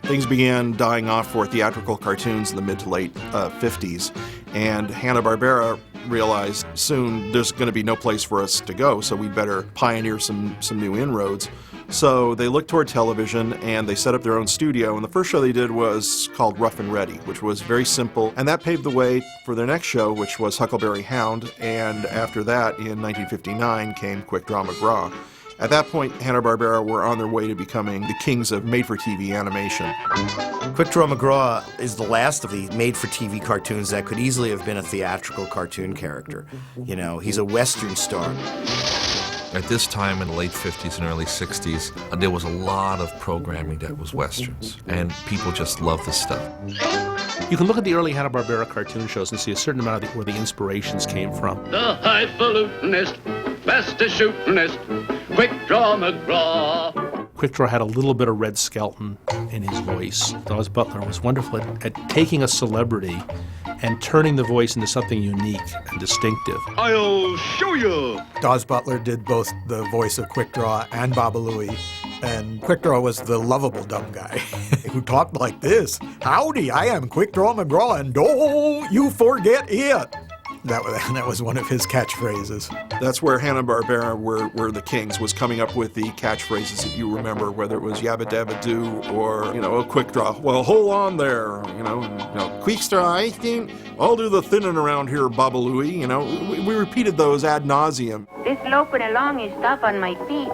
Things began dying off for theatrical cartoons in the mid to late 50s, and Hanna-Barbera realized soon there's going to be no place for us to go, so we'd better pioneer some new inroads. So they looked toward television and they set up their own studio, and the first show they did was called Rough and Ready, which was very simple, and that paved the way for their next show, which was Huckleberry Hound, and after that, in 1959, came Quick Draw McGraw. At that point, Hanna-Barbera were on their way to becoming the kings of made-for-TV animation. Quick Draw McGraw is the last of the made-for-TV cartoons that could easily have been a theatrical cartoon character. You know, he's a Western star. At this time in the late 50s and early 60s, there was a lot of programming that was Westerns, and people just loved this stuff. You can look at the early Hanna-Barbera cartoon shows and see a certain amount of where the inspirations came from. The highfalutinist, fastest shootinist, Quick Draw McGraw. Quick Draw had a little bit of Red Skelton in his voice. Daws Butler was wonderful at taking a celebrity and turning the voice into something unique and distinctive. I'll show you. Daws Butler did both the voice of Quick Draw and Baba Louie, and Quick Draw was the lovable dumb guy who talked like this. Howdy, I am Quick Draw McGraw, and don't you forget it. That was one of his catchphrases. That's where Hanna-Barbera were the kings, was coming up with the catchphrases that you remember, whether it was Yabba Dabba Doo or, a Quick Draw. Well, hold on there, Quick Draw, I think I'll do the thinning around here, Baba Louie. We repeated those ad nauseum. This loping along is tough on my feet,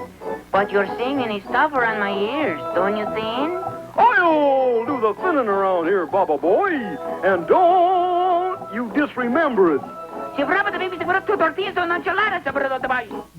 but your singing is tougher on my ears, don't you think? I'll do the thinning around here, Baba boy, and don't you disremember it.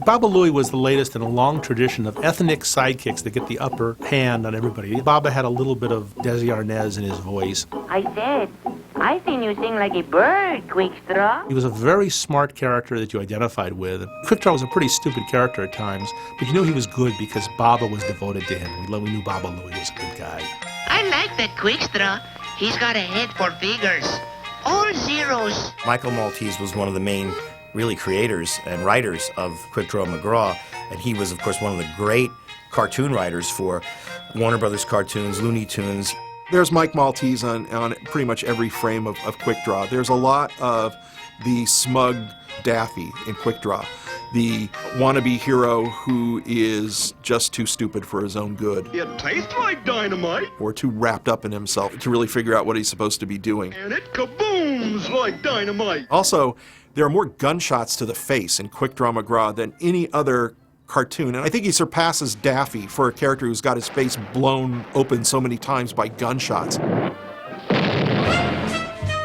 Baba Louie was the latest in a long tradition of ethnic sidekicks that get the upper hand on everybody. Baba had a little bit of Desi Arnaz in his voice. I seen you sing like a bird, Quick Draw. He was a very smart character that you identified with. Quick Draw was a pretty stupid character at times, but you knew he was good because Baba was devoted to him. We knew Baba Louie was a good guy. I like that Quick Draw. He's got a head for figures. All zeros. Michael Maltese was one of the main, really, creators and writers of Quick Draw McGraw, and he was, of course, one of the great cartoon writers for Warner Brothers cartoons, Looney Tunes. There's Mike Maltese on pretty much every frame of Quick Draw. There's a lot of the smug Daffy in Quick Draw, the wannabe hero who is just too stupid for his own good. It tastes like dynamite. Or too wrapped up in himself to really figure out what he's supposed to be doing. And it kabooms like dynamite. Also, there are more gunshots to the face in Quick Draw McGraw than any other cartoon, and I think he surpasses Daffy for a character who's got his face blown open so many times by gunshots.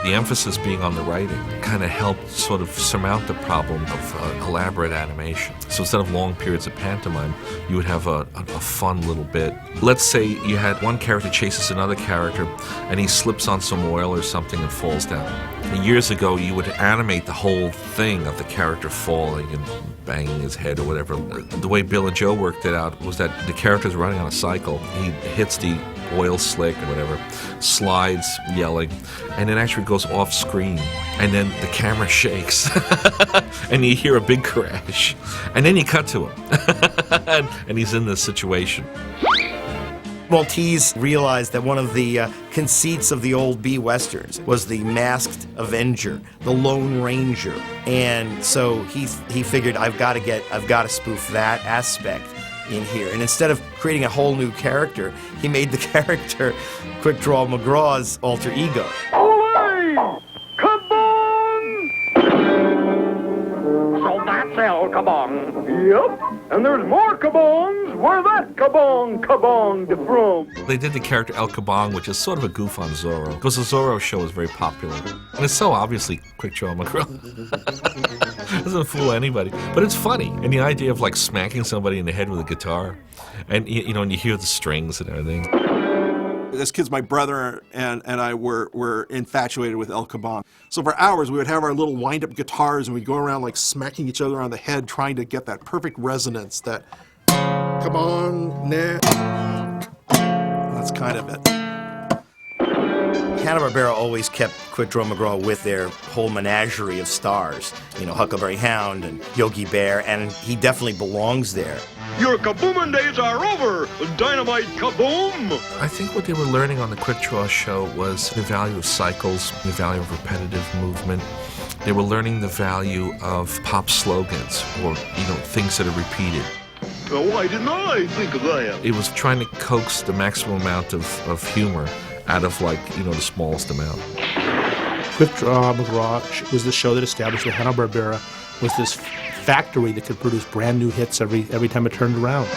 The emphasis being on the writing kind of helped sort of surmount the problem of elaborate animation. So instead of long periods of pantomime, you would have a fun little bit. Let's say you had one character chases another character and he slips on some oil or something and falls down. And years ago, you would animate the whole thing of the character falling and banging his head or whatever. The way Bill and Joe worked it out was that the character's running on a cycle. He hits the oil slick or whatever, slides yelling, and it actually goes off screen, and then the camera shakes and you hear a big crash, and then you cut to him and he's in this situation. Maltese realized that one of the conceits of the old B-Westerns was the masked Avenger, the Lone Ranger, and so he figured I've got to spoof that aspect in here. And instead of creating a whole new character, he made the character Quick Draw McGraw's alter ego. Olay! Kabong! So that's El Kabong. Yep. And there's more Kabongs. Where that Kabong from? They did the character El Kabong, which is sort of a goof on Zorro, because the Zorro show is very popular. And it's so obviously Quick Draw McGraw. Doesn't fool anybody. But it's funny. And the idea of like smacking somebody in the head with a guitar, and and you hear the strings and everything. As kids, my brother and I were infatuated with El Kabong. So for hours, we would have our little wind-up guitars, and we'd go around like smacking each other on the head, trying to get that perfect resonance, that Kabong, nah. That's kind of it. Hanna-Barbera always kept Quick Draw McGraw with their whole menagerie of stars. Huckleberry Hound and Yogi Bear, and he definitely belongs there. Your kabooming days are over, Dynamite Kaboom! I think what they were learning on the Quick Draw show was the value of cycles, the value of repetitive movement. They were learning the value of pop slogans or, things that are repeated. Why didn't I think of that? It was trying to coax the maximum amount of humor out of, the smallest amount. Quick Draw McGraw was the show that established that Hanna-Barbera was this factory that could produce brand new hits every time it turned around.